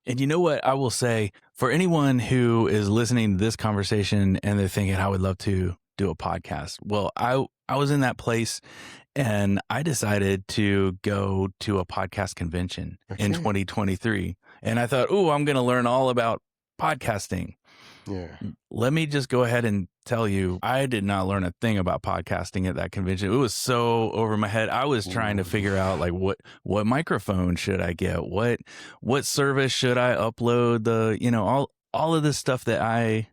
And you know what I will say for anyone who is listening to this conversation and they're thinking, I would love to do a podcast. Well, I was in that place and I decided to go to a podcast convention in Okay. 2023. And I thought, oh, I'm going to learn all about podcasting. Yeah. Let me just go ahead and tell you, I did not learn a thing about podcasting at that convention. It was so over my head. I was trying to figure out like what microphone should I get? What service should I upload all of this stuff that I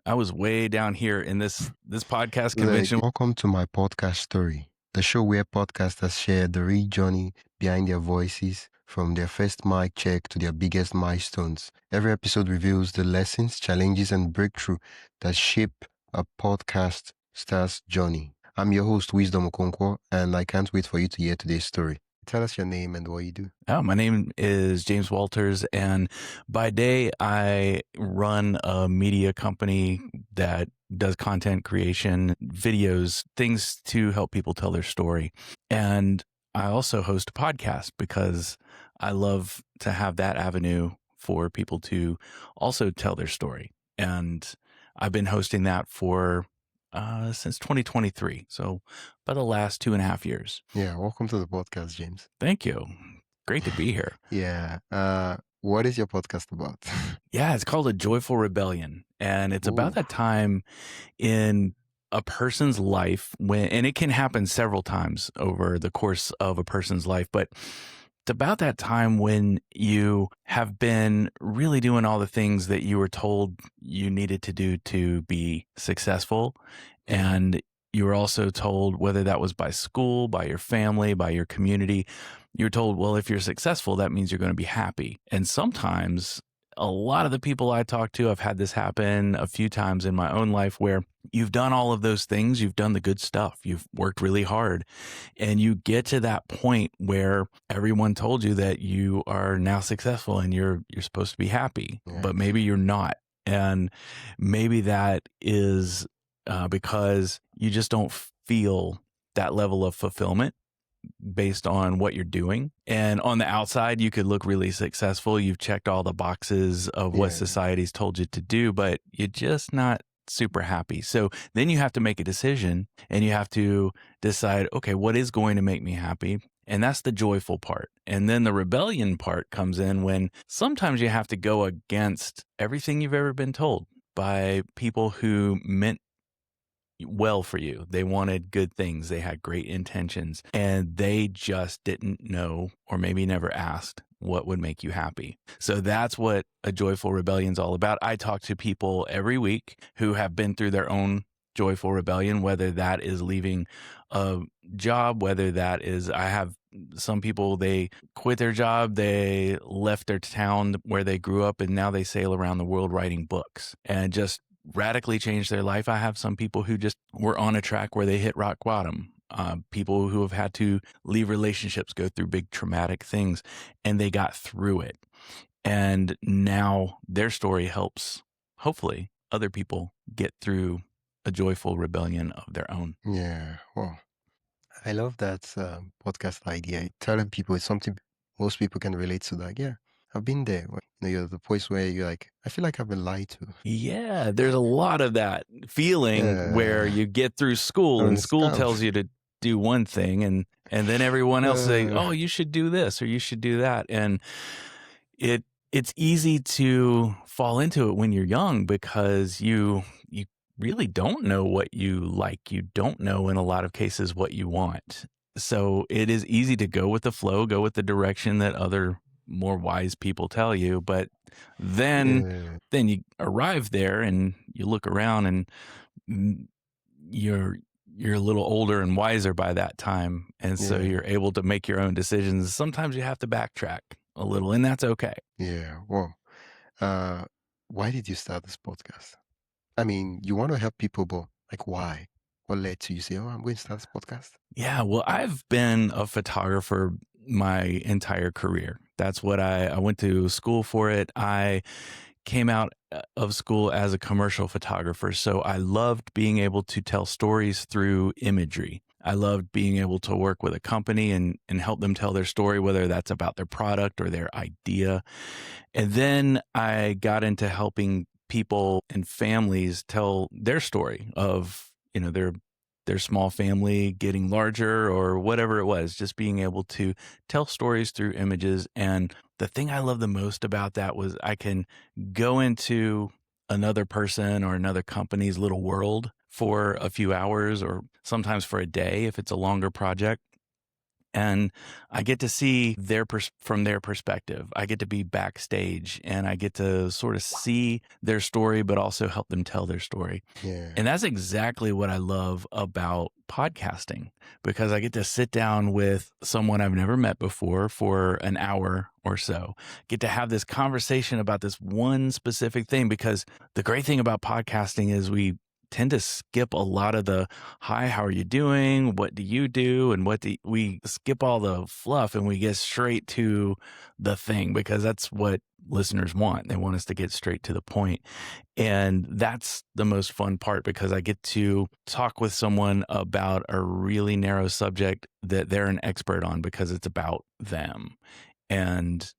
was way down here in this podcast convention. Welcome to my podcast story, the show where podcasters share the real journey behind their voices, from their first mic check to their biggest milestones. Every episode reveals the lessons, challenges, and breakthrough that shape a podcast star's journey. I'm your host, Wisdom Okonkwo, and I can't wait for you to hear today's story. Tell us your name and what you do. Oh, my name is James Walters, and by day, I run a media company that does content creation, videos, things to help people tell their story. And I also host a podcast because I love to have that avenue for people to also tell their story. And I've been hosting that for since 2023. So about the last 2.5 years. Yeah, welcome to the podcast, James. Thank you. Great to be here. Yeah. What is your podcast about? Yeah, it's called A Joyful Rebellion. And it's about that time in a person's life and it can happen several times over the course of a person's life, but it's about that time when you have been really doing all the things that you were told you needed to do to be successful. And you were also told, whether that was by school, by your family, by your community, you're told, well, if you're successful, that means you're going to be happy. And sometimes a lot of the people I talk to, I've had this happen a few times in my own life where you've done all of those things. You've done the good stuff. You've worked really hard and you get to that point where everyone told you that you are now successful and you're supposed to be happy, but maybe you're not. And maybe that is because you just don't feel that level of fulfillment based on what you're doing. And on the outside, you could look really successful. You've checked all the boxes of what society's told you to do, but you're just not super happy. So then you have to make a decision and you have to decide, okay, what is going to make me happy? And that's the joyful part. And then the rebellion part comes in when sometimes you have to go against everything you've ever been told by people who meant well for you. They wanted good things. They had great intentions and they just didn't know or maybe never asked what would make you happy. So that's what A Joyful Rebellion is all about. I talk to people every week who have been through their own joyful rebellion, whether that is leaving a job, whether that is, I have some people, they quit their job, they left their town where they grew up and now they sail around the world writing books and just radically changed their life. I have some people who just were on a track where they hit rock bottom. People who have had to leave relationships, go through big traumatic things, and they got through it. And now their story helps, hopefully, other people get through a joyful rebellion of their own. Yeah, well, I love that podcast idea. Telling people it's something most people can relate to. Like, yeah, I've been there. You're at the place where you're like, I feel like I've been lied to. Yeah, there's a lot of that feeling where you get through school and school tells you to do one thing and then everyone else say, oh, you should do this or you should do that. And it's easy to fall into it when you're young because you really don't know what you like. You don't know in a lot of cases what you want. So it is easy to go with the flow, go with the direction that other more wise people tell you, but then you arrive there and you look around and you're a little older and wiser by that time, and so you're able to make your own decisions. Sometimes you have to backtrack a little, and that's okay. Yeah. Well, why did you start this podcast? I mean, you want to help people, but like, why? What led to you say, oh, I'm going to start this podcast? Yeah, well, I've been a photographer my entire career. That's what I went to school for it. I came out of school as a commercial photographer. So I loved being able to tell stories through imagery. I loved being able to work with a company and help them tell their story, whether that's about their product or their idea. And then I got into helping people and families tell their story of, their small family getting larger or whatever it was, just being able to tell stories through images. And the thing I love the most about that was I can go into another person or another company's little world for a few hours or sometimes for a day if it's a longer project. And I get to see from their perspective. I get to be backstage and I get to sort of see their story, but also help them tell their story. Yeah. And that's exactly what I love about podcasting, because I get to sit down with someone I've never met before for an hour or so, get to have this conversation about this one specific thing. Because the great thing about podcasting is we tend to skip a lot of the hi, how are you doing? What do you do? And we skip all the fluff and we get straight to the thing, because that's what listeners want. They want us to get straight to the point. And that's the most fun part, because I get to talk with someone about a really narrow subject that they're an expert on because it's about them. And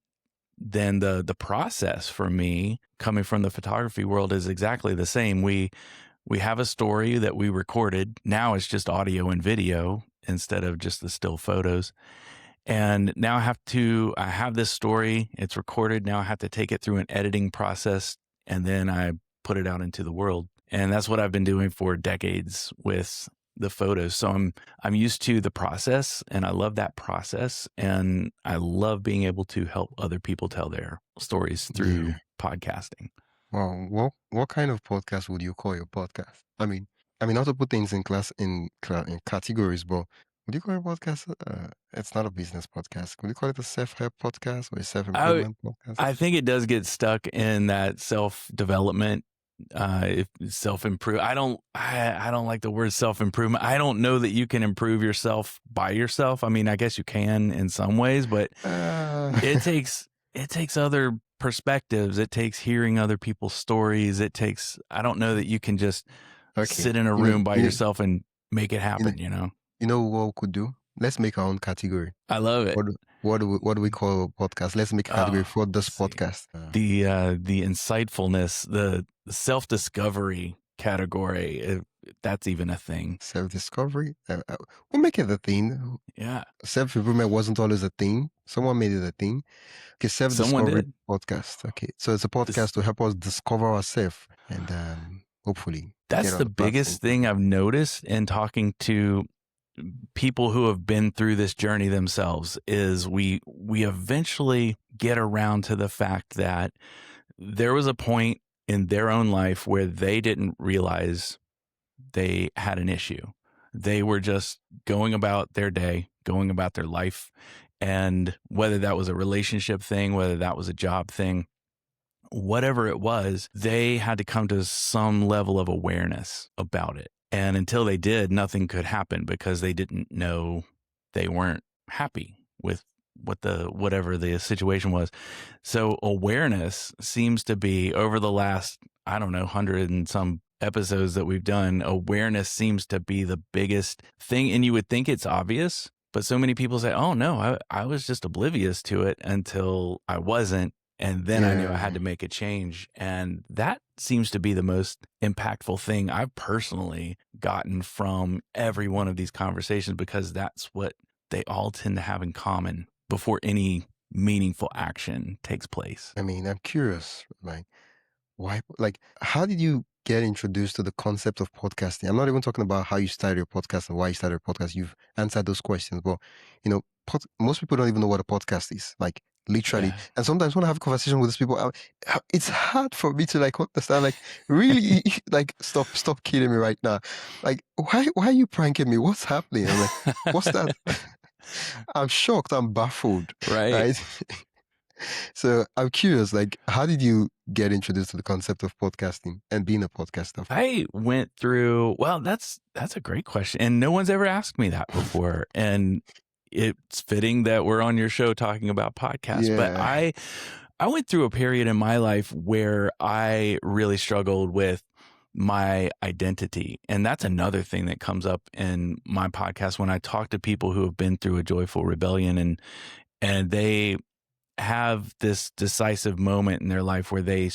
then the process for me coming from the photography world is exactly the same. We have a story that we recorded. Now it's just audio and video instead of just the still photos. And now I have this story. It's recorded. Now I have to take it through an editing process, and then I put it out into the world. And that's what I've been doing for decades with the photos. So I'm used to the process, and I love that process. And I love being able to help other people tell their stories through podcasting. Well, what kind of podcast would you call your podcast? I mean, not to put things in categories, but would you call your podcast? It's not a business podcast. Would you call it a self-help podcast or a self-improvement podcast? I think it does get stuck in that self-development, self-improve. I don't like the word self-improvement. I don't know that you can improve yourself by yourself. I mean, I guess you can in some ways, but it takes other perspectives. It takes hearing other people's stories. I don't know that you can just sit in a room by yourself and make it happen, You know what we could do? Let's make our own category. I love it. What do we call a podcast? Let's make a category for this podcast. The insightfulness, the self-discovery category, that's even a thing. Self-discovery? We'll make it a thing. Yeah. Self-improvement wasn't always a thing. Someone made it a thing. Okay, self-discovery podcast. Okay, so it's a podcast to help us discover ourselves and hopefully. That's the biggest thing I've noticed in talking to people who have been through this journey themselves is we eventually get around to the fact that there was a point in their own life where they didn't realize they had an issue. They were just going about their day, going about their life. And whether that was a relationship thing, whether that was a job thing, whatever it was, they had to come to some level of awareness about it. And until they did, nothing could happen because they didn't know they weren't happy with whatever the situation was. So awareness seems to be, over the last, 100 and some episodes that we've done, awareness seems to be the biggest thing. And you would think it's obvious, but so many people say, oh no, I was just oblivious to it until I wasn't. And then I knew I had to make a change. And that seems to be the most impactful thing I've personally gotten from every one of these conversations, because that's what they all tend to have in common before any meaningful action takes place. I mean, I'm curious, like, why, how did you get introduced to the concept of podcasting? I'm not even talking about how you started your podcast and why you started your podcast. You've answered those questions, but most people don't even know what a podcast is. Like, literally. Yeah. And sometimes when I have a conversation with these people, it's hard for me to understand, really, stop kidding me right now. Like, why are you pranking me? What's happening? I'm like, what's that? I'm shocked. I'm baffled. Right? So I'm curious, how did you get introduced to the concept of podcasting and being a podcaster? I went through, that's a great question. And no one's ever asked me that before. And it's fitting that we're on your show talking about podcasts. Yeah. But I went through a period in my life where I really struggled with my identity. And that's another thing that comes up in my podcast when I talk to people who have been through a joyful rebellion, and they have this decisive moment in their life where they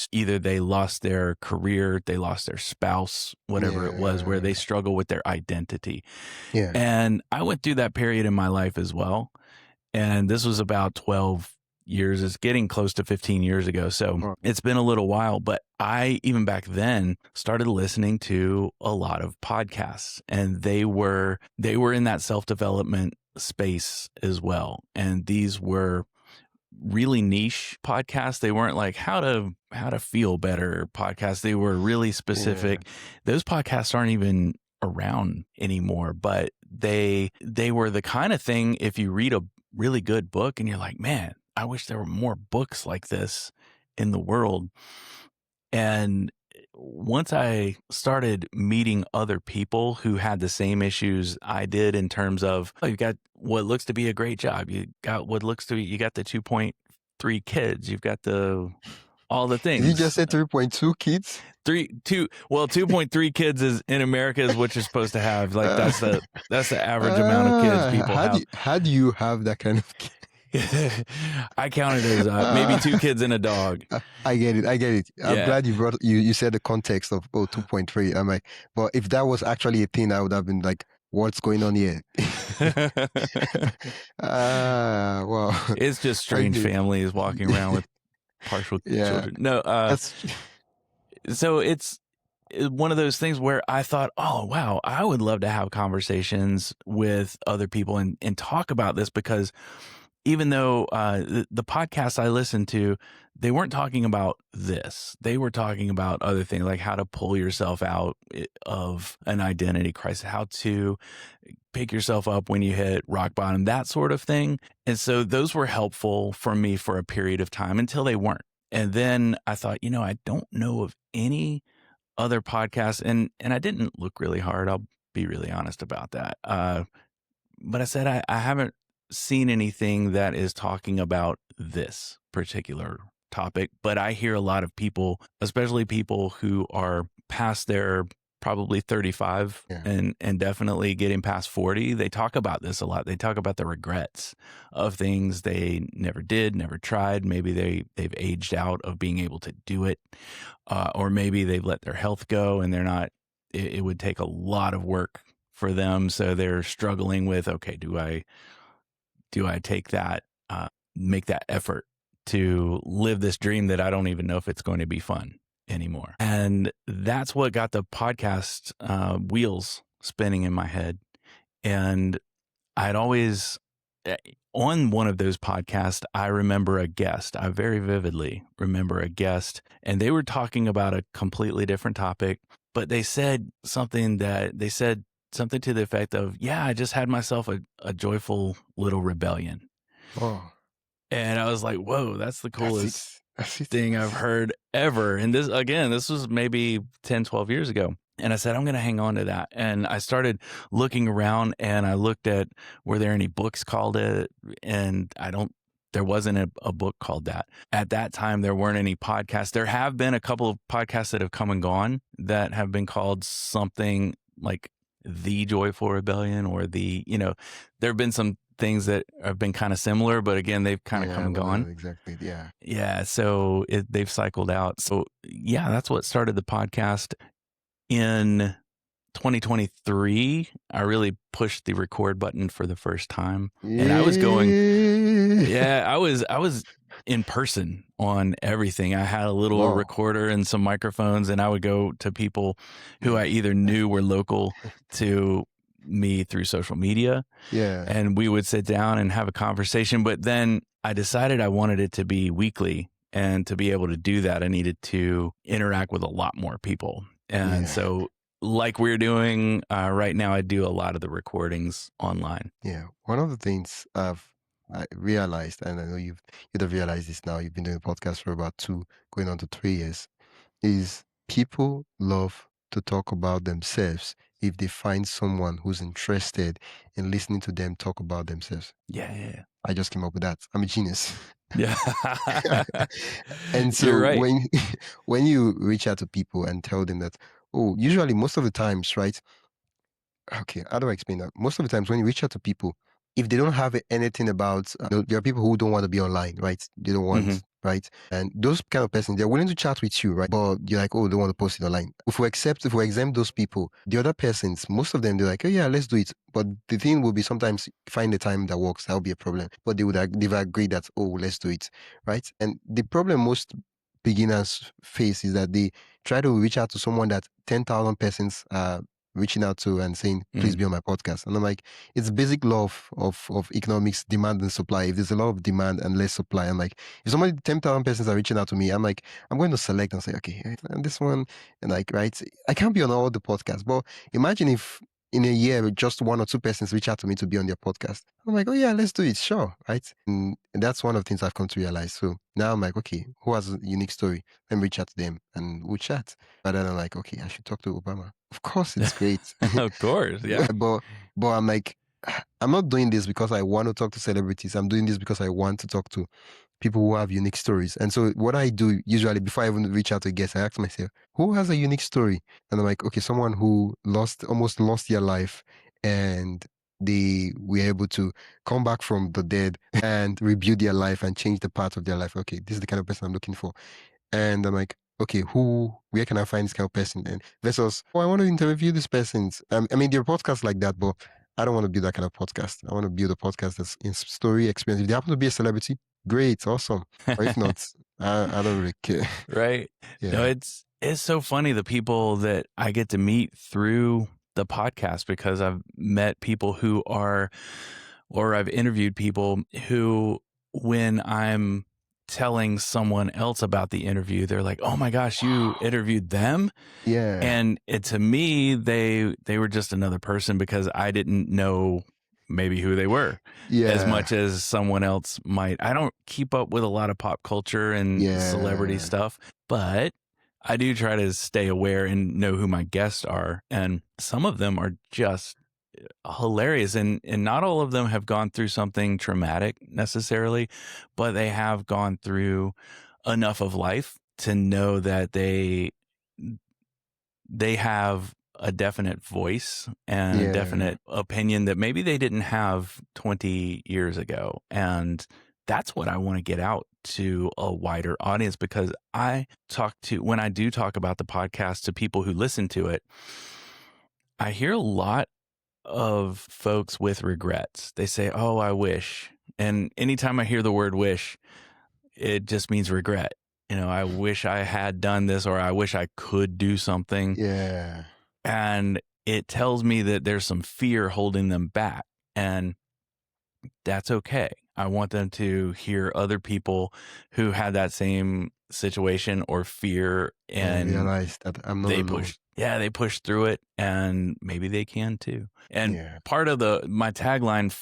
lost their career, they lost their spouse, whatever it was, where they struggle with their identity. Yeah. And I went through that period in my life as well. And this was about 12 years. It's getting close to 15 years ago. So it's been a little while, but I, even back then, started listening to a lot of podcasts, and they were in that self-development space as well. And these were really niche podcasts. They weren't like how to feel better podcasts. They were really specific. Yeah. Those podcasts aren't even around anymore, but they were the kind of thing, if you read a really good book and you're like, man, I wish there were more books like this in the world. And once I started meeting other people who had the same issues I did, in terms of, oh, you got what looks to be a great job, you got the 2.3 kids, you've got all the things. Did you just say 3.2 kids? 2.3 kids is in America is what you're supposed to have. Like that's the average amount of kids people have. How do you have that kind of kid? I counted as maybe 2 kids and a dog. I get it. I'm glad you said the context of 2.3. I'm like, but if that was actually a thing, I would have been like, what's going on here? Well, it's just strange families walking around with partial children. No, so it's one of those things where I thought, oh, wow, I would love to have conversations with other people and talk about this, because even though the podcasts I listened to, they weren't talking about this. They were talking about other things, like how to pull yourself out of an identity crisis, how to pick yourself up when you hit rock bottom, that sort of thing. And so those were helpful for me for a period of time until they weren't. And then I thought, I don't know of any other podcasts. And I didn't look really hard. I'll be really honest about that. But I said, I haven't seen anything that is talking about this particular topic, but I hear a lot of people, especially people who are past their probably 35 and definitely getting past 40. They talk about this a lot. They talk about the regrets of things they never did, never tried. Maybe they've aged out of being able to do it, or maybe they've let their health go and they're not, it would take a lot of work for them. So they're struggling with, okay, do I take that, make that effort to live this dream that I don't even know if it's going to be fun anymore? And that's what got the podcast wheels spinning in my head. And I'd always, on one of those podcasts, I very vividly remember a guest, and they were talking about a completely different topic, but they said something to the effect of, I just had myself a joyful little rebellion. Oh. And I was like, whoa, that's the coolest thing I've heard ever. And this was maybe 10, 12 years ago. And I said, I'm going to hang on to that. And I started looking around, and I looked at, were there any books called it? And there wasn't a book called that. At that time, there weren't any podcasts. There have been a couple of podcasts that have come and gone that have been called something like The Joyful Rebellion, or there have been some things that have been kind of similar, but again, they've kind of come and gone. Exactly. Yeah. Yeah. So they've cycled out. So that's what started the podcast. In 2023, I really pushed the record button for the first time, and I was going, I was in person on everything. I had a little recorder and some microphones, and I would go to people who I either knew were local to me through social media. Yeah. And we would sit down and have a conversation. But then I decided I wanted it to be weekly. And to be able to do that, I needed to interact with a lot more people. And so, like we're doing right now, I do a lot of the recordings online. Yeah. One of the things I realized, and I know you'd have realized this now, you've been doing a podcast for about going on to 3 years, is people love to talk about themselves if they find someone who's interested in listening to them talk about themselves. Yeah. I just came up with that. I'm a genius. Yeah. And so You're right. when you reach out to people and tell them that, usually most of the times, right? Okay, how do I explain that? Most of the times when you reach out to people, if they don't have anything about, there are people who don't want to be online, right? They don't want, right? And those kind of persons, they're willing to chat with you, right? But you're like, oh, they want to post it online. If we exempt those people, the other persons, most of them, they're like, oh yeah, let's do it. But the thing will be sometimes find the time that works. That'll be a problem. But they've agreed that, oh, let's do it, right? And the problem most beginners face is that they try to reach out to someone that 10,000 persons are reaching out to and saying, please be on my podcast. And I'm like, it's basic law of economics, demand and supply. If there's a lot of demand and less supply, I'm like, if somebody, 10,000 persons are reaching out to me, I'm like, I'm going to select and say, okay, and this one, and like, right, I can't be on all the podcasts. But imagine if in a year, just one or two persons reach out to me to be on their podcast. I'm like, oh yeah, let's do it, sure, right? And that's one of the things I've come to realize. So now I'm like, okay, who has a unique story? Let me reach out to them and we'll chat. But then I'm like, okay, I should talk to Obama. Of course, it's great. Of course, yeah. But I'm like, I'm not doing this because I want to talk to celebrities. I'm doing this because I want to talk to people who have unique stories. And so what I do usually before I even reach out to a guest, I ask myself, who has a unique story? And I'm like, okay, someone who almost lost their life and they were able to come back from the dead and rebuild their life and change the path of their life. Okay, this is the kind of person I'm looking for. And I'm like, okay, where can I find this kind of person? And versus, oh, I want to interview this person. I mean, there are podcasts like that, but I don't want to build that kind of podcast. I want to build a podcast that's in story experience. If they happen to be a celebrity, great, awesome. Or if not, I don't really care. Right. Yeah. No, it's so funny, the people that I get to meet through the podcast, because I've met people who are, or I've interviewed people who, when I'm telling someone else about the interview, they're like, oh my gosh, you interviewed them? Yeah. And to me, they were just another person, because I didn't know maybe who they were as much as someone else might. I don't keep up with a lot of pop culture and celebrity stuff, but I do try to stay aware and know who my guests are. And some of them are just hilarious, and not all of them have gone through something traumatic necessarily, but they have gone through enough of life to know that they have a definite voice and a definite opinion that maybe they didn't have 20 years ago. And that's what I want to get out to a wider audience, because when I do talk about the podcast to people who listen to it, I hear a lot of folks with regrets. They say, oh, I wish. And anytime I hear the word wish, it just means regret. I wish I had done this, or I wish I could do something. Yeah. And it tells me that there's some fear holding them back. And that's okay. I want them to hear other people who had that same situation or fear, and realize that I'm not alone. They push through it, and maybe they can too. And part of my tagline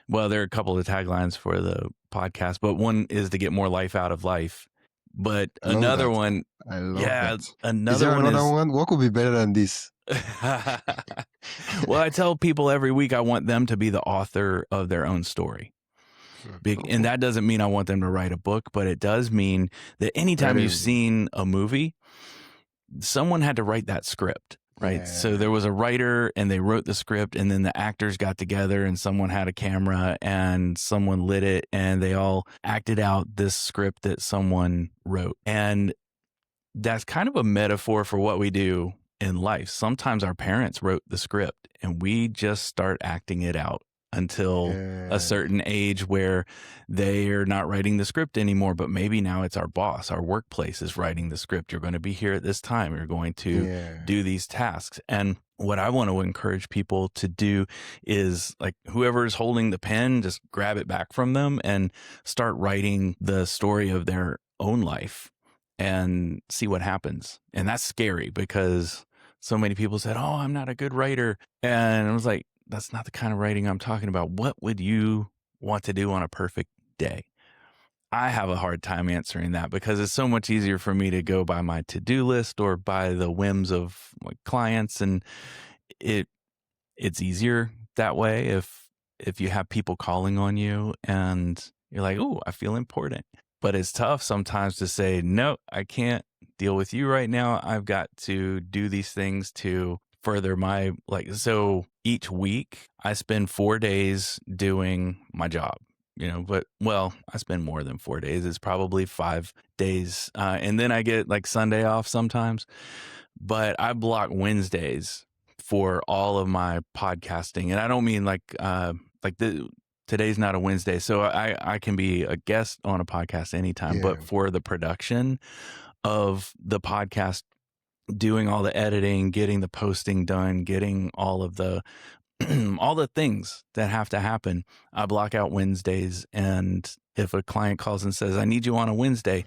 there are a couple of taglines for the podcast, but one is to get more life out of life. But another one, I love that. Another is there one another one? What could be better than this? Well, I tell people every week I want them to be the author of their own story. And that doesn't mean I want them to write a book, but it does mean that anytime you've seen a movie, someone had to write that script, right? Yeah. So there was a writer and they wrote the script, and then the actors got together and someone had a camera and someone lit it, and they all acted out this script that someone wrote. And that's kind of a metaphor for what we do in life. Sometimes our parents wrote the script and we just start acting it out until a certain age where they are not writing the script anymore, but maybe now it's our boss, our workplace is writing the script. You're going to be here at this time. You're going to do these tasks. And what I want to encourage people to do is, like, whoever's holding the pen, just grab it back from them and start writing the story of their own life and see what happens. And that's scary, because so many people said, oh, I'm not a good writer. And I was like, that's not the kind of writing I'm talking about. What would you want to do on a perfect day? I have a hard time answering that, because it's so much easier for me to go by my to-do list or by the whims of my clients. And it's easier that way if you have people calling on you and you're like, oh, I feel important. But it's tough sometimes to say, no, I can't deal with you right now. I've got to do these things to further my, so each week I spend 4 days doing my job, but I spend more than 4 days. It's probably 5 days. And then I get like Sunday off sometimes, but I block Wednesdays for all of my podcasting. And I don't mean today's not a Wednesday, so I can be a guest on a podcast anytime, but for the production of the podcast, doing all the editing, getting the posting done, getting all of the all the things that have to happen, I block out Wednesdays. And if a client calls and says, I need you on a Wednesday,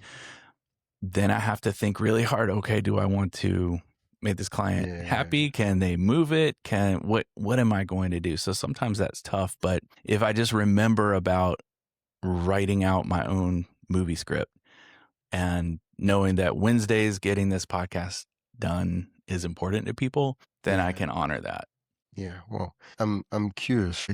then I have to think really hard. Okay, do I want to make this client happy? Can they move it? What am I going to do? So sometimes that's tough, but if I just remember about writing out my own movie script and knowing that Wednesdays getting this podcast done is important to people, then I can honor that. Yeah, well, I'm curious.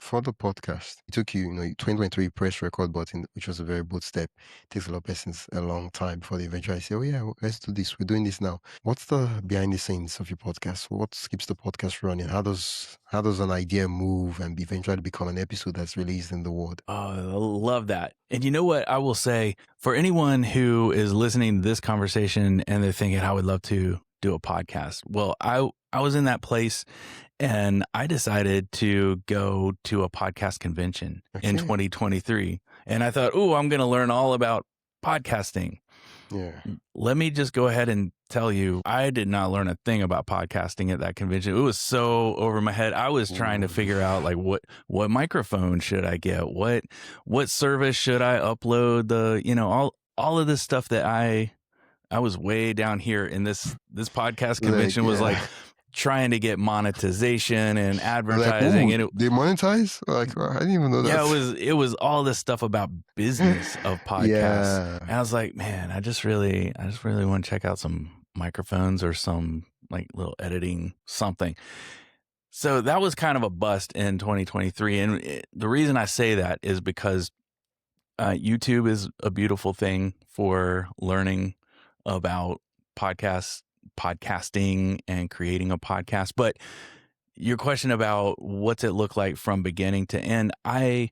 For the podcast, it took you, 2023 press record button, which was a very bold step. It takes a lot of persons a long time before they eventually say, "Oh yeah, let's do this. We're doing this now." What's the behind the scenes of your podcast? What keeps the podcast running? How does an idea move and eventually become an episode that's released in the world? Oh, I love that. And you know what I will say for anyone who is listening to this conversation and they're thinking, I would love to do a podcast. Well, I was in that place. And I decided to go to a podcast convention in 2023. And I thought, I'm going to learn all about podcasting. Yeah. Let me just go ahead and tell you, I did not learn a thing about podcasting at that convention. It was so over my head. I was trying to figure out like what microphone should I get? What service should I upload? All of this stuff that I was way down here in this podcast convention was like trying to get monetization and advertising. And they monetize? I didn't even know that. Yeah, it was all this stuff about business of podcasts. And I was like, man, I just really want to check out some microphones or some like little editing something. So that was kind of a bust in 2023. And the reason I say that is because YouTube is a beautiful thing for learning about podcasting and creating a podcast. But your question about what's it look like from beginning to end, I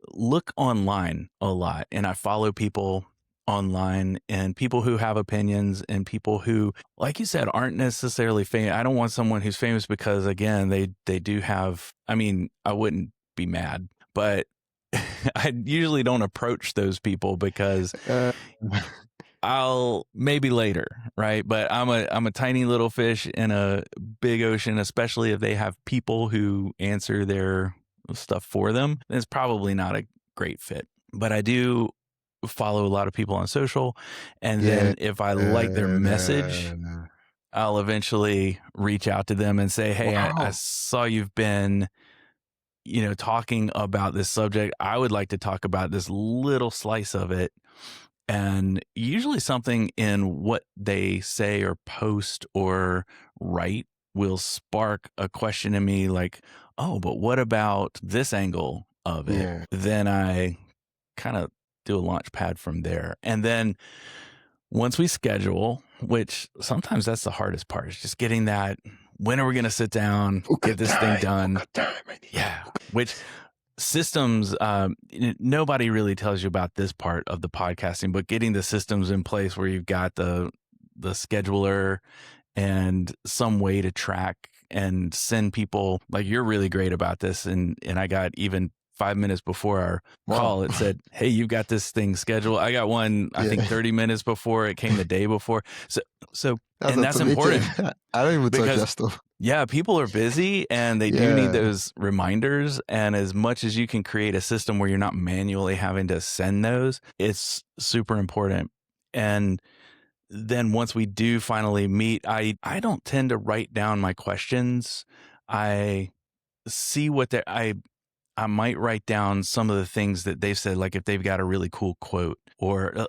look online a lot and I follow people online and people who have opinions and people who, like you said, aren't necessarily famous. I don't want someone who's famous because, again, they do have, I wouldn't be mad, but I usually don't approach those people because I'll maybe later, right? But I'm a tiny little fish in a big ocean, especially if they have people who answer their stuff for them. It's probably not a great fit. But I do follow a lot of people on social, and then if I like their message, I'll eventually reach out to them and say, hey, I saw you've been talking about this subject. I would like to talk about this little slice of it. And usually something in what they say or post or write will spark a question in me like, oh, but what about this angle of it? Yeah. Then I kind of do a launch pad from there. And then once we schedule, which sometimes that's the hardest part, is just getting that, when are we going to sit down, get this thing done? Yeah. Which systems, nobody really tells you about this part of the podcasting, but getting the systems in place where you've got the scheduler and some way to track and send people, like you're really great about this. And I got even 5 minutes before our call, it said, hey, you've got this thing scheduled. I got one, I think 30 minutes before. It came the day before. So and that's important. I don't even touch that stuff. Yeah, people are busy and they do need those reminders. And as much as you can create a system where you're not manually having to send those, it's super important. And then once we do finally meet, I don't tend to write down my questions. I see what I might write down some of the things that they've said, like if they've got a really cool quote or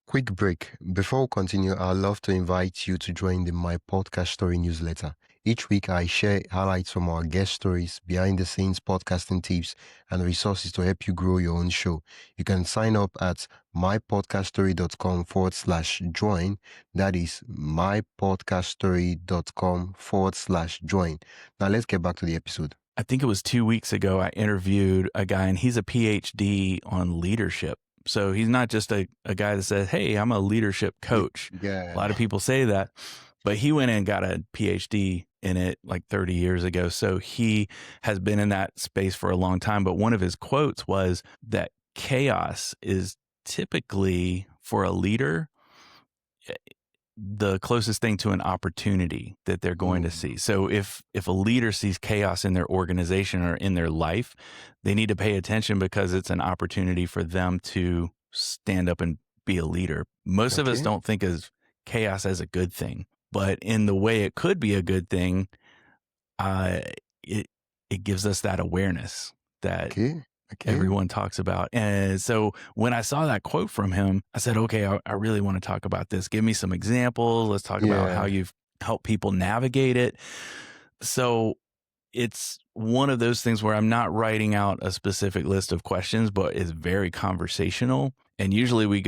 Quick break. Before we continue, I'd love to invite you to join the My Podcast Story newsletter. Each week, I share highlights from our guest stories, behind the scenes podcasting tips, and resources to help you grow your own show. You can sign up at mypodcaststory.com/join. That is mypodcaststory.com/join. Now, let's get back to the episode. I think it was 2 weeks ago, I interviewed a guy, and he's a PhD on leadership. So he's not just a guy that says, hey, I'm a leadership coach. Yeah. A lot of people say that, but he went and got a PhD in it like 30 years ago. So he has been in that space for a long time. But one of his quotes was that chaos is typically, for a leader, the closest thing to an opportunity that they're going to see. So if a leader sees chaos in their organization or in their life, they need to pay attention, because it's an opportunity for them to stand up and be a leader. Most of us don't think of chaos as a good thing, but in the way it could be a good thing, it gives us that awareness that everyone talks about. And so when I saw that quote from him, I said, okay, I really want to talk about this. Give me some examples. Let's talk about how you've helped people navigate it. So it's one of those things where I'm not writing out a specific list of questions, but it's very conversational. And usually we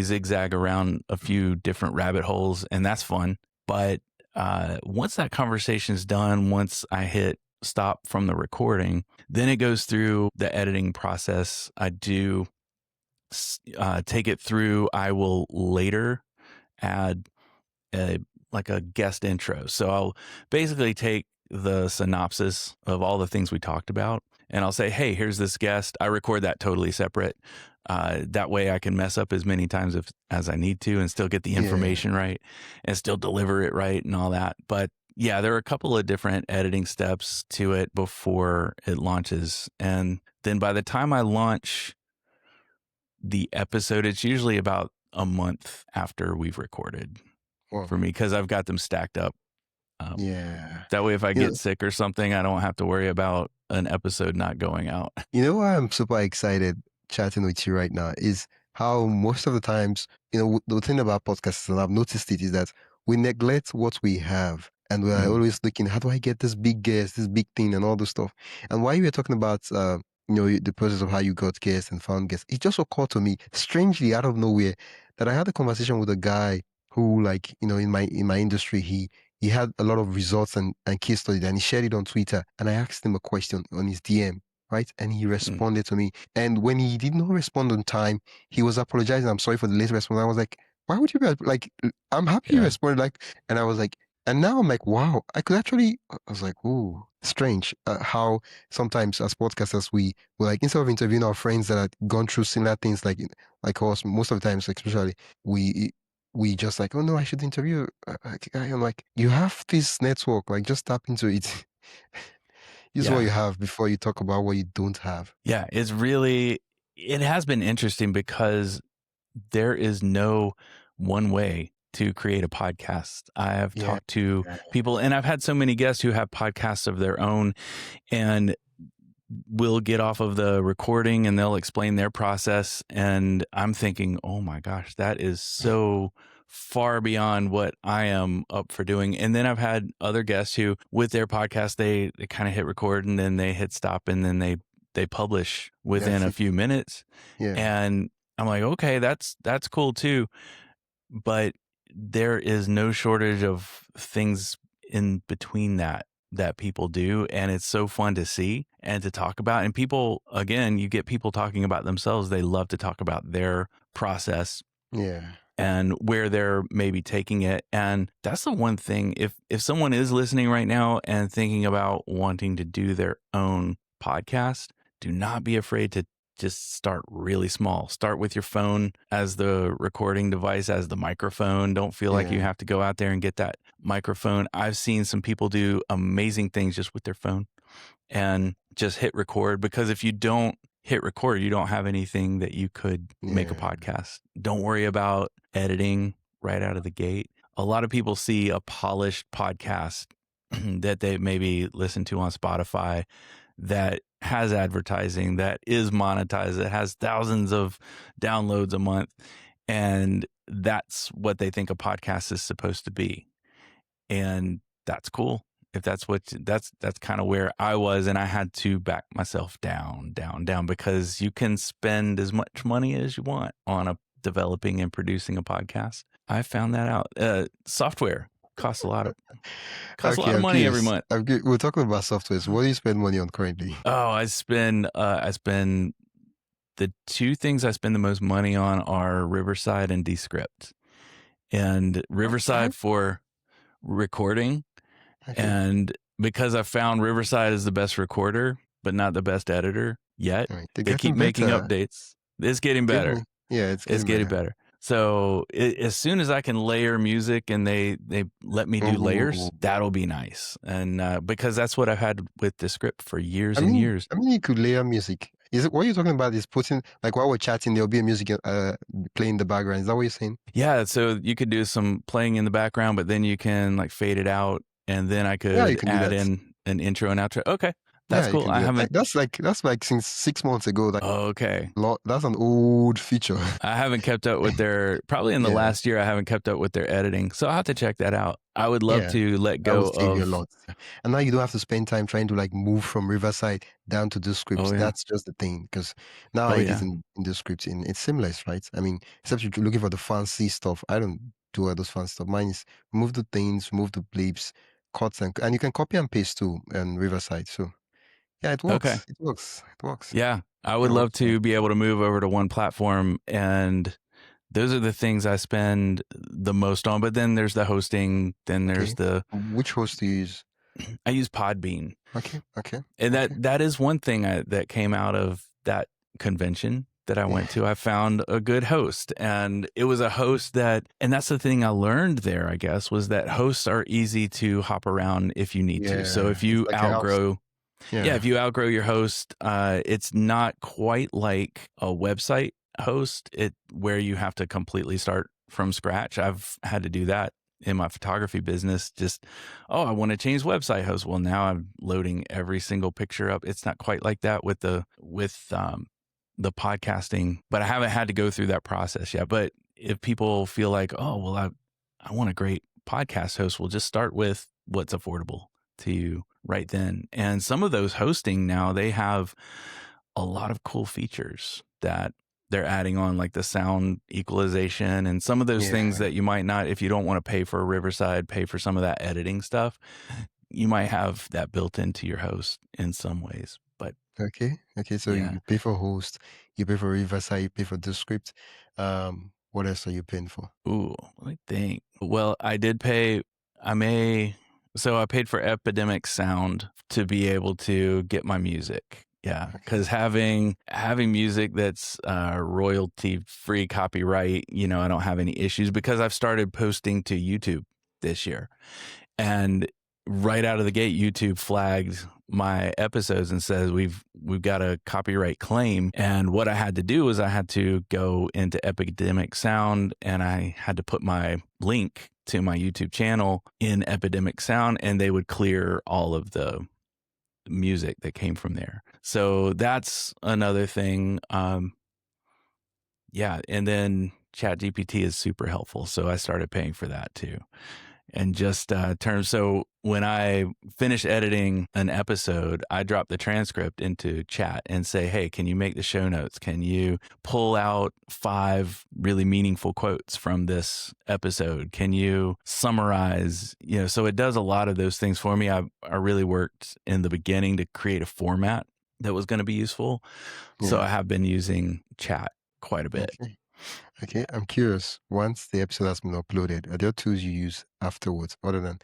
zigzag around a few different rabbit holes, and that's fun. But once that conversation is done, once I hit stop from the recording, then it goes through the editing process. I do take it through. I will later add a guest intro. So I'll basically take the synopsis of all the things we talked about, and I'll say, hey, here's this guest. I record that totally separate. That way I can mess up as many times as I need to and still get the information right and still deliver it right and all that. But yeah, there are a couple of different editing steps to it before it launches. And then by the time I launch the episode, it's usually about a month after we've recorded for me, because I've got them stacked up. That way, if I get sick or something, I don't have to worry about an episode not going out. You know why I'm super excited chatting with you right now is how most of the times, the thing about podcasts, and I've noticed it, is that we neglect what we have. And we're always looking, how do I get this big guest, this big thing, and all this stuff? And while you were talking about, the process of how you got guests and found guests, it just occurred to me, strangely out of nowhere, that I had a conversation with a guy who, in my industry, he had a lot of results and case studies, and he shared it on Twitter. And I asked him a question on his DM, right? And he responded to me. And when he did not respond on time, he was apologizing. I'm sorry for the late response. I was like, why would you be like, I'm happy you responded. And I was like, and now I'm like, wow, I was like, ooh, strange how sometimes as podcasters, we like, instead of interviewing our friends that have gone through similar things like us, most of the times, especially, we just like, oh no, I should interview a guy. I'm like, you have this network, like just tap into it. Use what you have before you talk about what you don't have. Yeah, it has been interesting, because there is no one way to create a podcast. I have talked to people, and I've had so many guests who have podcasts of their own, and we'll get off of the recording and they'll explain their process. And I'm thinking, oh my gosh, that is so far beyond what I am up for doing. And then I've had other guests who, with their podcast, they kind of hit record and then they hit stop, and then they publish within a few minutes. And I'm like, okay, that's cool too. But there is no shortage of things in between that people do. And it's so fun to see and to talk about. And people, again, you get people talking about themselves. They love to talk about their process. And where they're maybe taking it. And that's the one thing, if someone is listening right now and thinking about wanting to do their own podcast, do not be afraid to just start really small. Start with your phone as the recording device, as the microphone. Don't feel like you have to go out there and get that microphone. I've seen some people do amazing things just with their phone and just hit record, because if you don't hit record, you don't have anything that you could make a podcast. Don't worry about editing right out of the gate. A lot of people see a polished podcast that they maybe listen to on Spotify that has advertising, that is monetized, that has thousands of downloads a month. And that's what they think a podcast is supposed to be. And that's cool. If that's what that's kind of where I was, and I had to back myself down, because you can spend as much money as you want on developing and producing a podcast. I found that out. Software costs a lot of Okay, I'm money every curious. month. We're talking about softwares. What do you spend money on currently? Oh, I spend the two things I spend the most money on are Riverside and Descript. And Riverside for recording, and because I found Riverside is the best recorder, but not the best editor yet. Right. They keep making updates. It's getting better. Yeah, it's getting better. So as soon as I can layer music and they let me do layers, that'll be nice. And because that's what I've had with Descript for years and years. I mean, you could layer music. Is it what you're talking about? Is putting, like, while we're chatting, there'll be a music playing in the background. Is that what you're saying? Yeah. So you could do some playing in the background, but then you can like fade it out, and then I could add in an intro and outro. Okay, that's cool. I haven't. That's like since 6 months ago. Like, okay, that's an old feature. I haven't kept up with their. Probably in the last year, I haven't kept up with their editing. So I'll have to check that out. I would love to let go of. A lot. And now you don't have to spend time trying to like move from Riverside down to Descript. Oh, yeah. That's just the thing, because now it is in Descript. It's seamless, right? I mean, except you're looking for the fancy stuff. I don't do all those fancy stuff. Mine is move the things, move the bleeps, cuts, and you can copy and paste too in Riverside. So yeah, it works. Okay. It works. Yeah, I would love to be able to move over to one platform, and those are the things I spend the most on. But then there's the hosting. Then there's which host do you use? I use Podbean. Okay. And that is one thing that came out of that convention that I went to. I found a good host, and it was a host and that's the thing I learned there, I guess, was that hosts are easy to hop around if you need to. So if you outgrow, if you outgrow your host, it's not quite like a website host where you have to completely start from scratch. I've had to do that in my photography business. I want to change website host. Well, now I'm loading every single picture up. It's not quite like that with the podcasting, but I haven't had to go through that process yet. But if people feel like, oh, well, I want a great podcast host, we'll just start with what's affordable to you right then. And some of those hosting now, they have a lot of cool features that they're adding on, like the sound equalization and some of those things that you might not, if you don't want to pay for a Riverside, pay for some of that editing stuff, you might have that built into your host in some ways. But okay. So you pay for host, you pay for Riverside, you pay for Descript. What else are you paying for? Ooh, let me think. Well, I did pay. So I paid for Epidemic Sound to be able to get my music. Yeah, because having music that's royalty free, copyright, I don't have any issues, because I've started posting to YouTube this year, and right out of the gate, YouTube flagged my episodes and says we've got a copyright claim. And what I had to do was I had to go into Epidemic Sound, and I had to put my link to my YouTube channel in Epidemic Sound, and they would clear all of the music that came from there. So that's another thing. And then ChatGPT is super helpful, so I started paying for that too. And just so when I finish editing an episode, I drop the transcript into chat and say, hey, can you make the show notes? Can you pull out 5 really meaningful quotes from this episode? Can you summarize? So it does a lot of those things for me. I really worked in the beginning to create a format that was going to be useful. So I have been using chat quite a bit. Okay, I'm curious. Once the episode has been uploaded, are there tools you use afterwards other than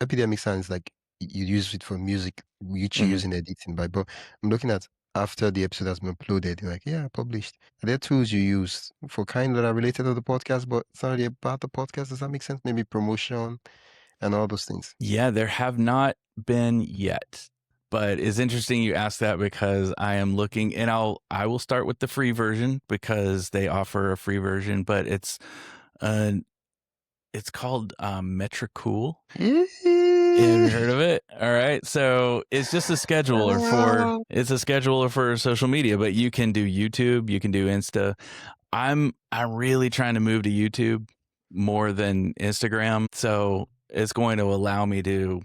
Epidemic Sounds, like you use it for music, which you use in editing, but I'm looking at after the episode has been uploaded, you're like, published. Are there tools you use for kind that are related to the podcast, but it's not really about the podcast? Does that make sense? Maybe promotion and all those things. Yeah, there have not been yet. But it's interesting you ask that, because I am looking, and I will start with the free version because they offer a free version, but it's called Metricool. Have you heard of it? All right. So it's just a scheduler for social media, but you can do YouTube, you can do Insta. I'm really trying to move to YouTube more than Instagram. So it's going to allow me to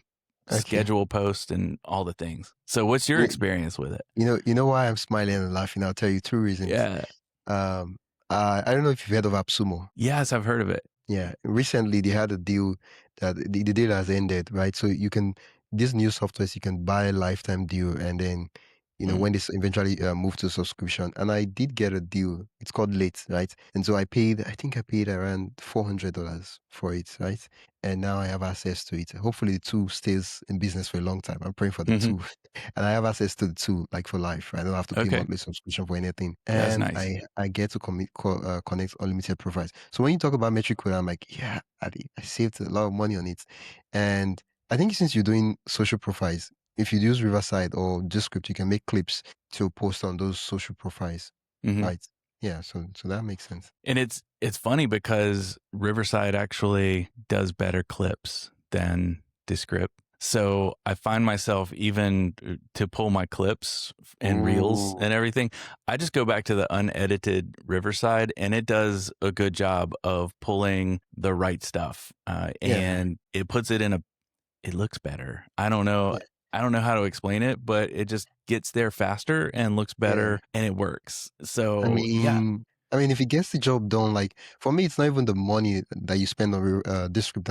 Okay. schedule posts and all the things. So what's your You, experience with it? you know why I'm smiling and laughing? I'll tell you two reasons. Yeah. Um, I don't know if you've heard of AppSumo. Yes, I've heard of it. Yeah, recently they had a deal that the deal has ended, right? So you can these new softwares you can buy a lifetime deal, and then Mm. when this eventually move to subscription. And I did get a deal. It's called Late, right? And so I think I paid around $400 for it, right? And now I have access to it. Hopefully, the tool stays in business for a long time. I'm praying for the Hmm. tool, and I have access to the tool like for life. I don't have to pay Okay. monthly subscription for anything, That's and nice. I get to connect unlimited profiles. So when you talk about metric code, I'm like, yeah, I saved a lot of money on it, and I think since you're doing social profiles, if you use Riverside or Descript, you can make clips to post on those social profiles, Hmm. right? Yeah, so that makes sense. And it's funny because Riverside actually does better clips than Descript. So I find myself even to pull my clips and reels Ooh, and everything, I just go back to the unedited Riverside and it does a good job of pulling the right stuff. yeah, And it puts it in it looks better. I don't know. yeah, I don't know how to explain it, but it just gets there faster and looks yeah. better and it works. I So yeah. mean, if it gets the job done, like for me, it's not even the money that you spend on Descript,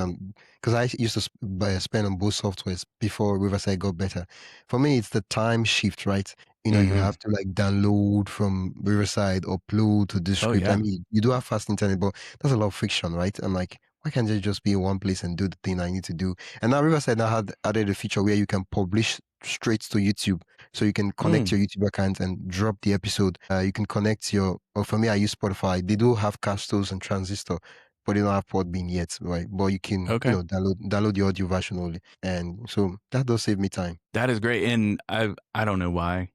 because I used to spend on both softwares before Riverside got better. For me, it's the time shift, right? You Hmm. have to like download from Riverside, upload to Oh Descript. I yeah. mean, you do have fast internet, but that's a lot of friction, right? I'm like, why can't I just be in one place and do the thing I need to do? And now Riverside now had added a feature where you can publish straight to YouTube. So you can connect Mm, your YouTube account and drop the episode. You can connect or for me, I use Spotify. They do have Castos and Transistor, but they don't have Podbean yet, right? But you can, okay. download the audio version only. And so that does save me time. That is great. And I don't know why.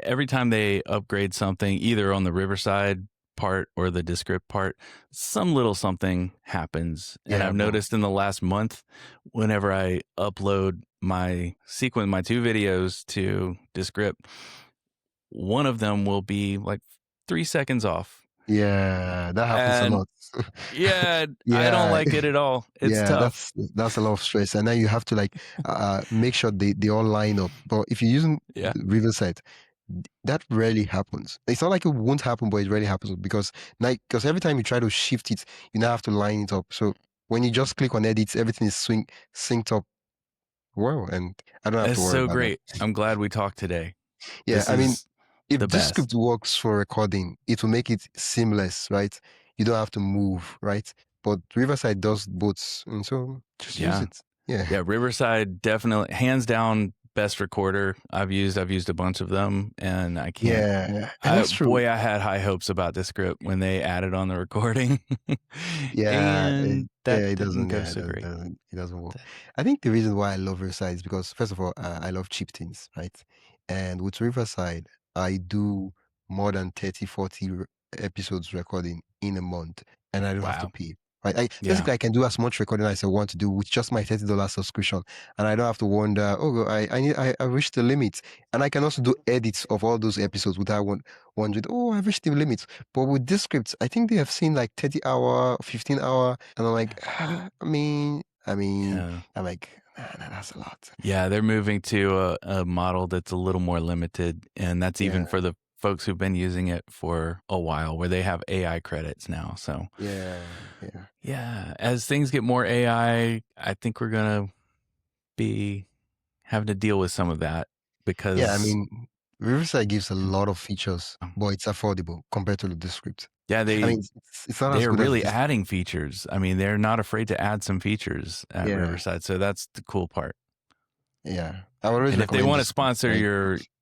Every time they upgrade something, either on the Riverside part or the Descript part, some little something happens. And Yeah, I've bro. noticed in the last month, whenever I upload my 2 videos to Descript, one of them will be like 3 seconds off. Yeah, that happens a And lot. yeah, I don't Yeah, like it at all. It's yeah, tough. that's a lot of stress. And then you have to like make sure they all line up. But if you're using Yeah. Riverside, that rarely happens. It's not like it won't happen, but it rarely happens because every time you try to shift it, you now have to line it up. So when you just click on edits, everything is synced up well, and I don't have to It's worry so about that. great. I'm glad we talked today. Yeah, This I mean, is if the this best. script works for recording, it will make it seamless, right? You don't have to move, right? But Riverside does both, and so just use Yeah. it. Yeah. Yeah, Riverside definitely hands down best recorder I've used. I've used a bunch of them and I can't Yeah, and I that's true. boy, I had high hopes about this script when they added on the recording. Yeah, And yeah, that it didn't doesn't. go Yeah, so great. it doesn't work. That- I think the reason why I love Riverside is because, first of all, I love cheap things, right? And with Riverside, I do more than 30, 40 episodes recording in a month, and I don't have to Wow. pay. Right? Yeah. Basically, I can do as much recording as I want to do with just my $30 subscription, and I don't have to wonder. Oh, I reached the limit, and I can also do edits of all those episodes without wondering. Oh, I've reached the limit. But with this script, I think they have seen like 30-hour, 15-hour, and I'm like, Yeah. I'm like, nah, that's a lot. Yeah, they're moving to a model that's a little more limited, and that's even Yeah, for the folks who've been using it for a while, where they have AI credits now. So, yeah. yeah, as things get more I think we're gonna be having to deal with some of that Yeah, I because, mean, Riverside gives a lot of features, um, but it's affordable compared to the script. yeah, I mean, it's not as they're good as really this. adding features. I mean, they're not afraid to add some features at Yeah, Riverside, so that's the cool part. yeah. I would always And if they recommend want to this script, sponsor right?